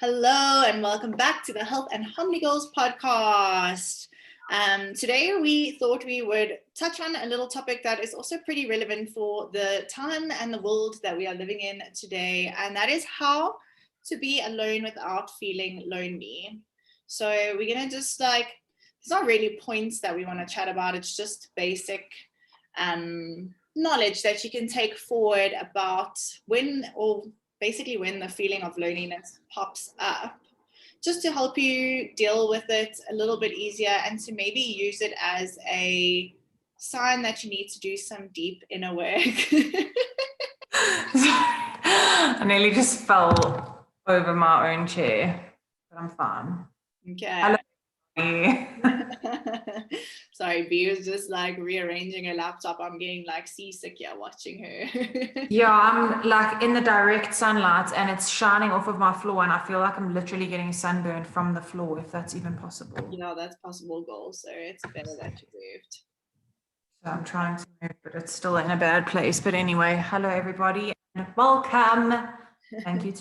Hello and welcome back to the Health and Harmony Goals podcast. Today we thought we would touch on a little topic that is also pretty relevant for the time and the world that we are living in today, and that is how to be alone without feeling lonely. So we're going to just there's not really points that we want to chat about, it's just basic knowledge that you can take forward about when the feeling of loneliness pops up, just to help you deal with it a little bit easier and to maybe use it as a sign that you need to do some deep inner work. I nearly just fell over my own chair, but I'm fine. Okay. Hello. Sorry, B was just rearranging her laptop. I'm getting seasick here watching her. Yeah, I'm in the direct sunlight and it's shining off of my floor and I feel like I'm literally getting sunburned from the floor, if that's even possible. Yeah, that's possible goal, so it's better that you moved. So I'm trying to move, but it's still in a bad place. But anyway, hello everybody and welcome. Thank you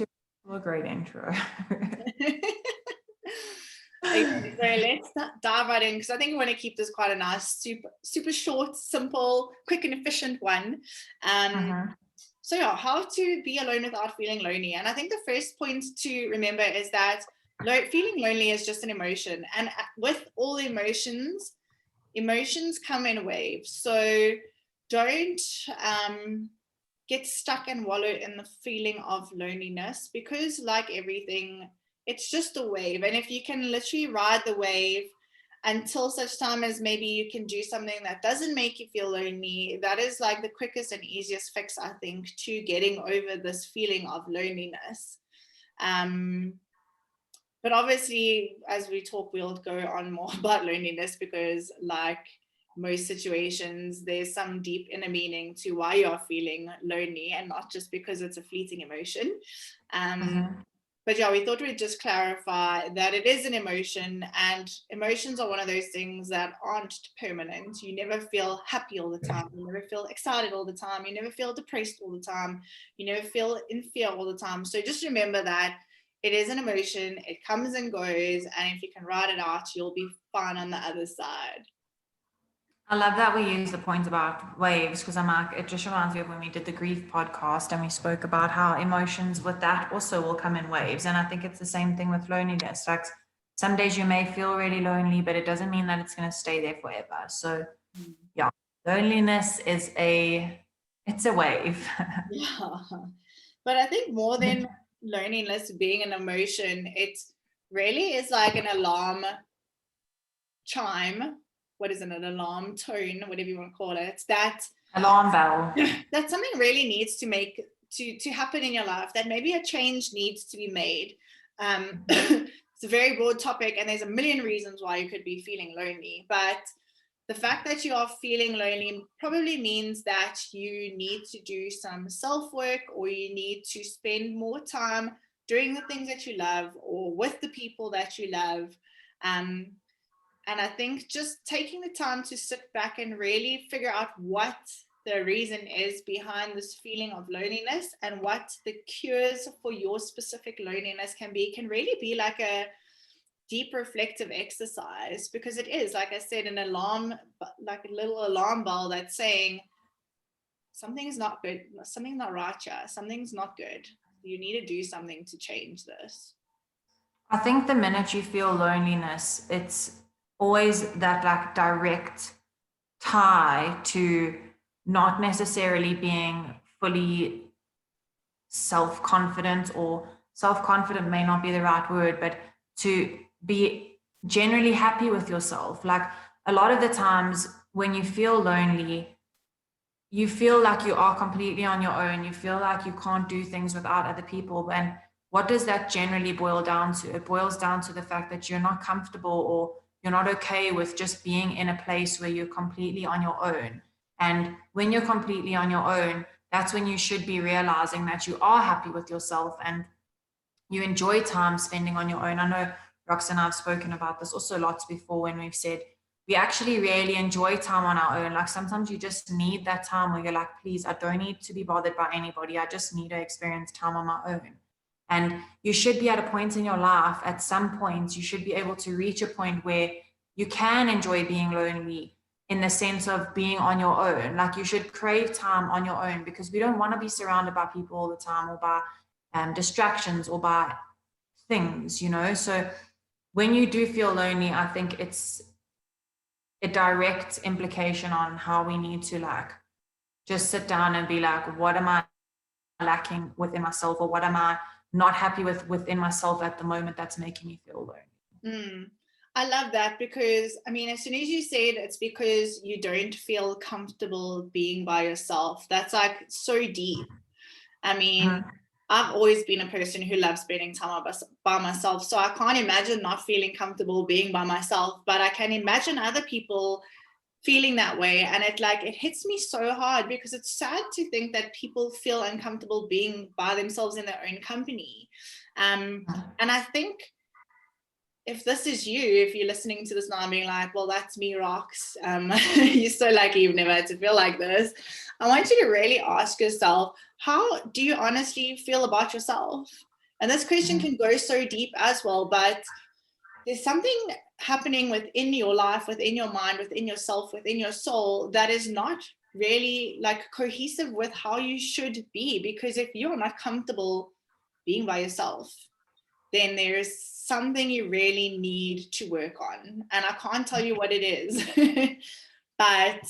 for a great intro. Okay, so let's dive right in because I think we want to keep this quite a nice, super short, simple, quick and efficient one. So yeah, how to be alone without feeling lonely. And I think the first point to remember is that feeling lonely is just an emotion. And with all emotions come in waves. So don't get stuck and wallow in the feeling of loneliness, because like everything, it's just a wave. And if you can literally ride the wave until such time as maybe you can do something that doesn't make you feel lonely, that is the quickest and easiest fix, I think, to getting over this feeling of loneliness. But obviously, as we talk, we'll go on more about loneliness because most situations, there's some deep inner meaning to why you're feeling lonely and not just because it's a fleeting emotion. But yeah, we thought we'd just clarify that it is an emotion, and emotions are one of those things that aren't permanent. You never feel happy all the time. You never feel excited all the time. You never feel depressed all the time. You never feel in fear all the time. So just remember that it is an emotion. It comes and goes. And if you can ride it out, you'll be fine on the other side. I love that we use the point about waves, because it just reminds me of when we did the grief podcast and we spoke about how emotions with that also will come in waves. And I think it's the same thing with loneliness. Some days you may feel really lonely, but it doesn't mean that it's going to stay there forever. So yeah, loneliness is it's a wave. Yeah. But I think more than loneliness being an emotion, it really is like an alarm chime. What is it, an alarm tone, whatever you want to call it, that alarm bell, that something really needs to happen in your life, that maybe a change needs to be made. It's a very broad topic and there's a million reasons why you could be feeling lonely, but the fact that you are feeling lonely probably means that you need to do some self-work, or you need to spend more time doing the things that you love or with the people that you love. And I think just taking the time to sit back and really figure out what the reason is behind this feeling of loneliness and what the cures for your specific loneliness can really be like a deep reflective exercise, because it is, like I said, an alarm, like a little alarm bell that's saying something's not good, something's not right here, something's not good. You need to do something to change this. I think the minute you feel loneliness, it's always that direct tie to not necessarily being fully self-confident, or self-confident may not be the right word, but to be generally happy with yourself. A lot of the times when you feel lonely, you feel like you are completely on your own. You feel like you can't do things without other people. And what does that generally boil down to? It boils down to the fact that you're not comfortable, or you're not okay with just being in a place where you're completely on your own. And when you're completely on your own, that's when you should be realizing that you are happy with yourself and you enjoy time spending on your own. I know Rox and I have spoken about this also lots before, when we've said we actually really enjoy time on our own. Sometimes you just need that time where you're like, please, I don't need to be bothered by anybody. I just need to experience time on my own. And you should be at a point in your life, at some point, you should be able to reach a point where you can enjoy being lonely, in the sense of being on your own. Like, you should crave time on your own, because we don't want to be surrounded by people all the time, or by distractions, or by things, you know. So when you do feel lonely, I think it's a direct implication on how we need to, like, just sit down and be like, what am I lacking within myself, or what am I not happy with within myself at the moment that's making me feel lonely? I love that, because I mean, as soon as you said it's because you don't feel comfortable being by yourself, that's like so deep. I mean, I've always been a person who loves spending time by myself, so I can't imagine not feeling comfortable being by myself, but I can imagine other people feeling that way, and it hits me so hard, because it's sad to think that people feel uncomfortable being by themselves in their own company. And I think, if this is you, if you're listening to this now and being like, well, that's me, Rox, you're so lucky you've never had to feel like this, I want you to really ask yourself, how do you honestly feel about yourself? And this question can go so deep as well, but there's something happening within your life, within your mind, within yourself, within your soul, that is not really like cohesive with how you should be. Because if you're not comfortable being by yourself, then there's something you really need to work on. And I can't tell you what it is, but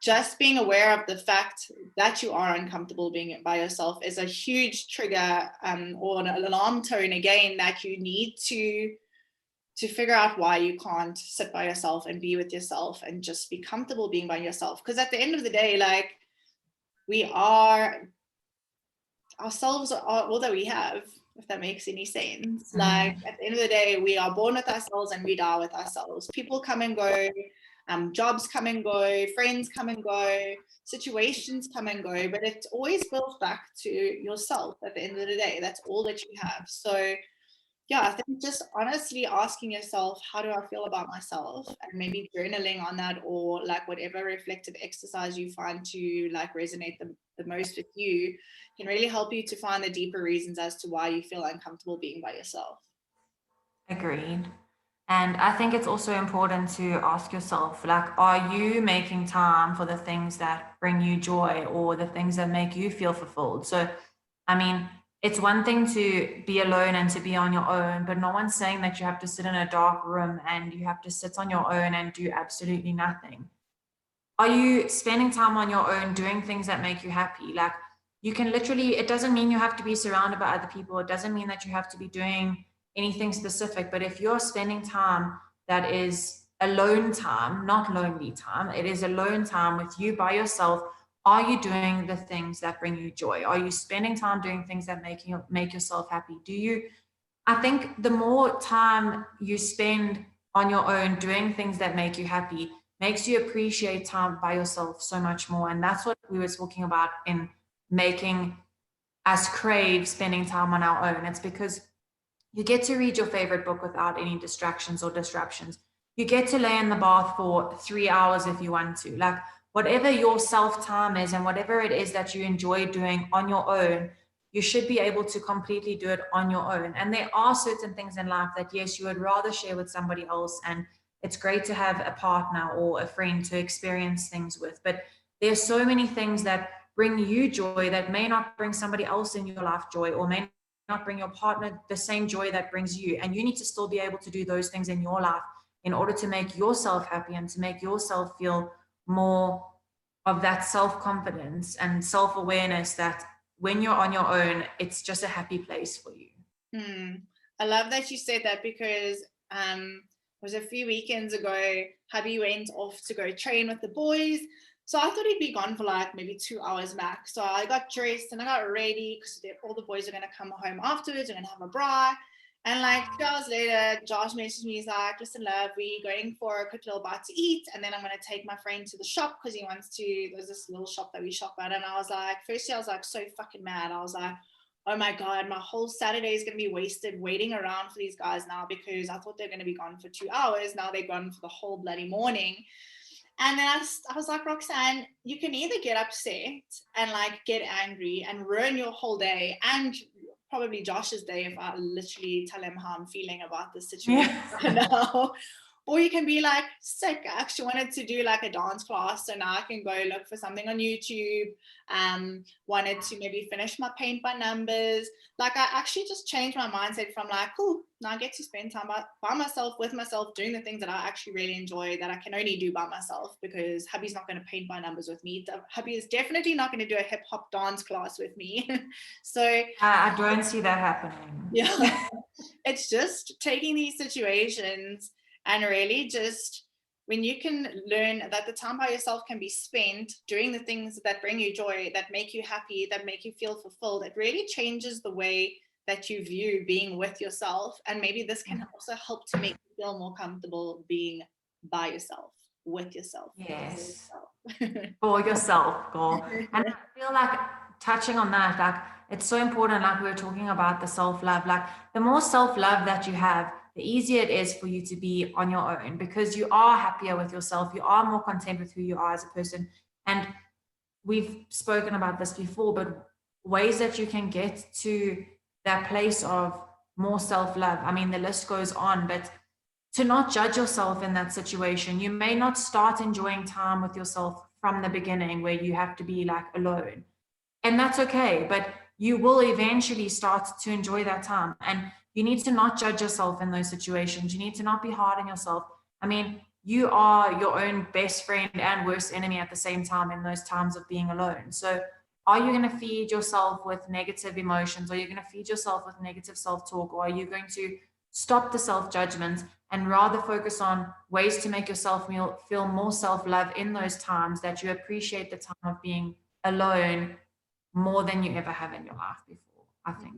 just being aware of the fact that you are uncomfortable being by yourself is a huge trigger, or an alarm tone again, that you need to figure out why you can't sit by yourself and be with yourself and just be comfortable being by yourself. Because at the end of the day, like, we are ourselves, are all that we have, if that makes any sense. Like, at the end of the day, we are born with ourselves and we die with ourselves. People come and go, jobs come and go, friends come and go, situations come and go, but it always builds back to yourself at the end of the day. That's all that you have. So yeah, I think just honestly asking yourself, how do I feel about myself? And maybe journaling on that, or like whatever reflective exercise you find to like resonate the most with you, can really help you to find the deeper reasons as to why you feel uncomfortable being by yourself. Agreed. And I think it's also important to ask yourself, like, are you making time for the things that bring you joy, or the things that make you feel fulfilled? So, I mean, it's one thing to be alone and to be on your own, but no one's saying that you have to sit in a dark room and you have to sit on your own and do absolutely nothing. Are you spending time on your own doing things that make you happy? Like, you can literally, it doesn't mean you have to be surrounded by other people. It doesn't mean that you have to be doing anything specific. But if you're spending time that is alone time, not lonely time, it is alone time with you by yourself, are you doing the things that bring you joy? Are you spending time doing things that make yourself happy? I think the more time you spend on your own doing things that make you happy makes you appreciate time by yourself so much more. And that's what we were talking about in making us crave spending time on our own. It's because you get to read your favorite book without any distractions or disruptions. You get to lay in the bath for 3 hours if you want to. Like, whatever your self time is and whatever it is that you enjoy doing on your own, you should be able to completely do it on your own. And there are certain things in life that, yes, you would rather share with somebody else. And it's great to have a partner or a friend to experience things with. But there's so many things that bring you joy that may not bring somebody else in your life joy, or may not bring your partner the same joy that brings you. And you need to still be able to do those things in your life in order to make yourself happy and to make yourself feel more of that self-confidence and self-awareness that when you're on your own, it's just a happy place for you. I love that you said that, because it was a few weekends ago, hubby went off to go train with the boys. So I thought he'd be gone for like maybe 2 hours max. So I got dressed and I got ready, because all the boys are going to come home afterwards. We're going to have a braai. And like 2 hours later, Josh messaged me. He's like, listen, love, we're going for a quick little bite to eat. And then I'm going to take my friend to the shop, because he wants to, there's this little shop that we shop at. And I was like, firstly, I was like so fucking mad. I was like, oh my God, my whole Saturday is going to be wasted waiting around for these guys now, because I thought they're going to be gone for 2 hours. Now they're gone for the whole bloody morning. And then I was like, Roxanne, you can either get upset and like get angry and ruin your whole day and probably Josh's day if I literally tell him how I'm feeling about this situation right now. Or you can be like, sick, I actually wanted to do like a dance class, so now I can go look for something on YouTube. Wanted to maybe finish my paint by numbers. Like I actually just changed my mindset from like, cool, now I get to spend time by myself, with myself, doing the things that I actually really enjoy, that I can only do by myself, because hubby's not going to paint by numbers with me. Hubby is definitely not going to do a hip hop dance class with me. So I don't see that happening. Yeah, it's just taking these situations and really just, when you can learn that the time by yourself can be spent doing the things that bring you joy, that make you happy, that make you feel fulfilled, it really changes the way that you view being with yourself. And maybe this can also help to make you feel more comfortable being by yourself, with yourself. Yes. For yourself, girl. And I feel like, touching on that, like it's so important, like we were talking about the self-love, like the more self-love that you have, the easier it is for you to be on your own, because you are happier with yourself, you are more content with who you are as a person. And we've spoken about this before, but ways that you can get to that place of more self-love, I mean, the list goes on, but to not judge yourself in that situation. You may not start enjoying time with yourself from the beginning, where you have to be like alone, and that's okay, but you will eventually start to enjoy that time. And you need to not judge yourself in those situations. You need to not be hard on yourself. I mean, you are your own best friend and worst enemy at the same time in those times of being alone. So are you going to feed yourself with negative emotions? Are you going to feed yourself with negative self-talk? Or are you going to stop the self-judgment and rather focus on ways to make yourself feel more self-love in those times, that you appreciate the time of being alone more than you ever have in your life before, I think.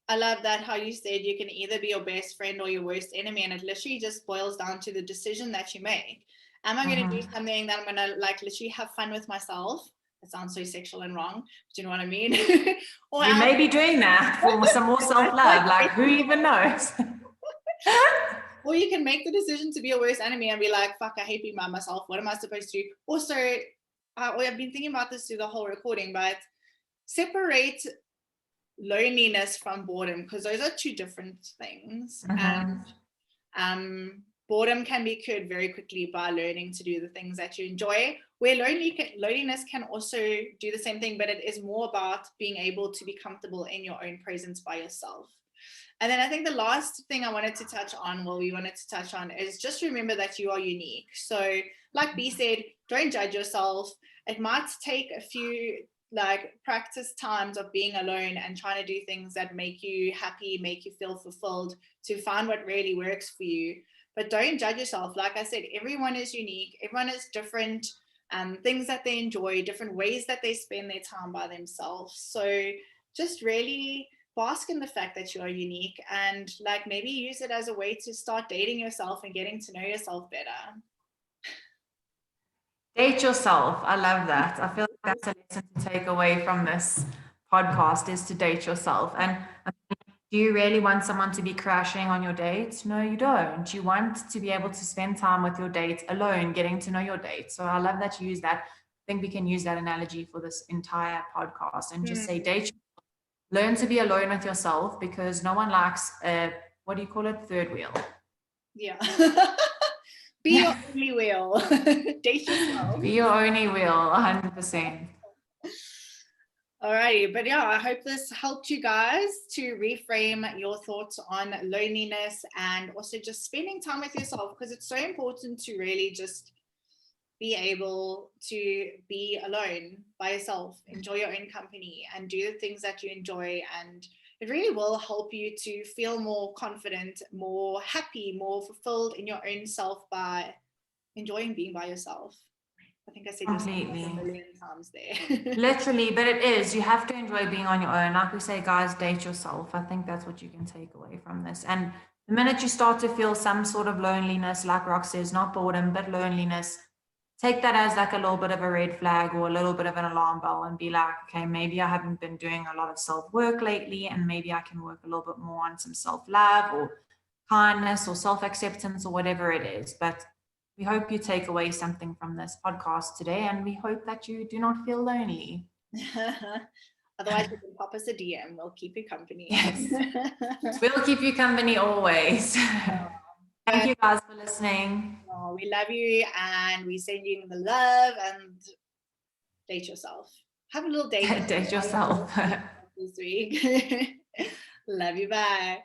I love that, how you said you can either be your best friend or your worst enemy, and it literally just boils down to the decision that you make. Am I going to do something that I'm going to like literally have fun with myself? It sounds so sexual and wrong, but you know what I mean? Or you may be doing that for some more self-love, like who even knows? Or you can make the decision to be your worst enemy and be like, fuck, I hate being by myself. What am I supposed to do? Also, I've been thinking about this through the whole recording, but separate loneliness from boredom, because those are two different things. And boredom can be cured very quickly by learning to do the things that you enjoy, where loneliness can also do the same thing, but it is more about being able to be comfortable in your own presence by yourself. And then I think the last thing I wanted to touch on, is just remember that you are unique. So like B said, don't judge yourself. It might take a few like practice times of being alone and trying to do things that make you happy, make you feel fulfilled, to find what really works for you. But don't judge yourself. Like I said, everyone is unique. Everyone is different. Things that they enjoy, different ways that they spend their time by themselves. So just really bask in the fact that you are unique, and like maybe use it as a way to start dating yourself and getting to know yourself better. Date yourself. I love that. I feel like that's a lesson to take away from this podcast, is to date yourself. And do you really want someone to be crashing on your date? No, you don't. You want to be able to spend time with your date alone, getting to know your date. So I love that you use that. I think we can use that analogy for this entire podcast and just say date yourself. Learn to be alone with yourself, because no one likes what do you call it? Third wheel. Yeah. Be your only wheel. Date yourself. Be your only wheel, 100%. Alrighty, but yeah, I hope this helped you guys to reframe your thoughts on loneliness, and also just spending time with yourself, because it's so important to really just be able to be alone by yourself, enjoy your own company, and do the things that you enjoy. And it really will help you to feel more confident, more happy, more fulfilled in your own self by enjoying being by yourself. I think I said completely a million times there. Literally, but it is. You have to enjoy being on your own. Like we say, guys, date yourself. I think that's what you can take away from this. And the minute you start to feel some sort of loneliness, like Rox says, not boredom, but loneliness, take that as like a little bit of a red flag or a little bit of an alarm bell, and be like, okay, maybe I haven't been doing a lot of self-work lately, and maybe I can work a little bit more on some self-love or kindness or self-acceptance or whatever it is. But we hope you take away something from this podcast today, and we hope that you do not feel lonely. Otherwise, you can pop us a DM. We'll keep you company. Yes. We'll keep you company always. Thank you guys for listening. Oh, we love you, and we send you the love, and date yourself. Have a little date. Date yourself. This week. Love you. Bye.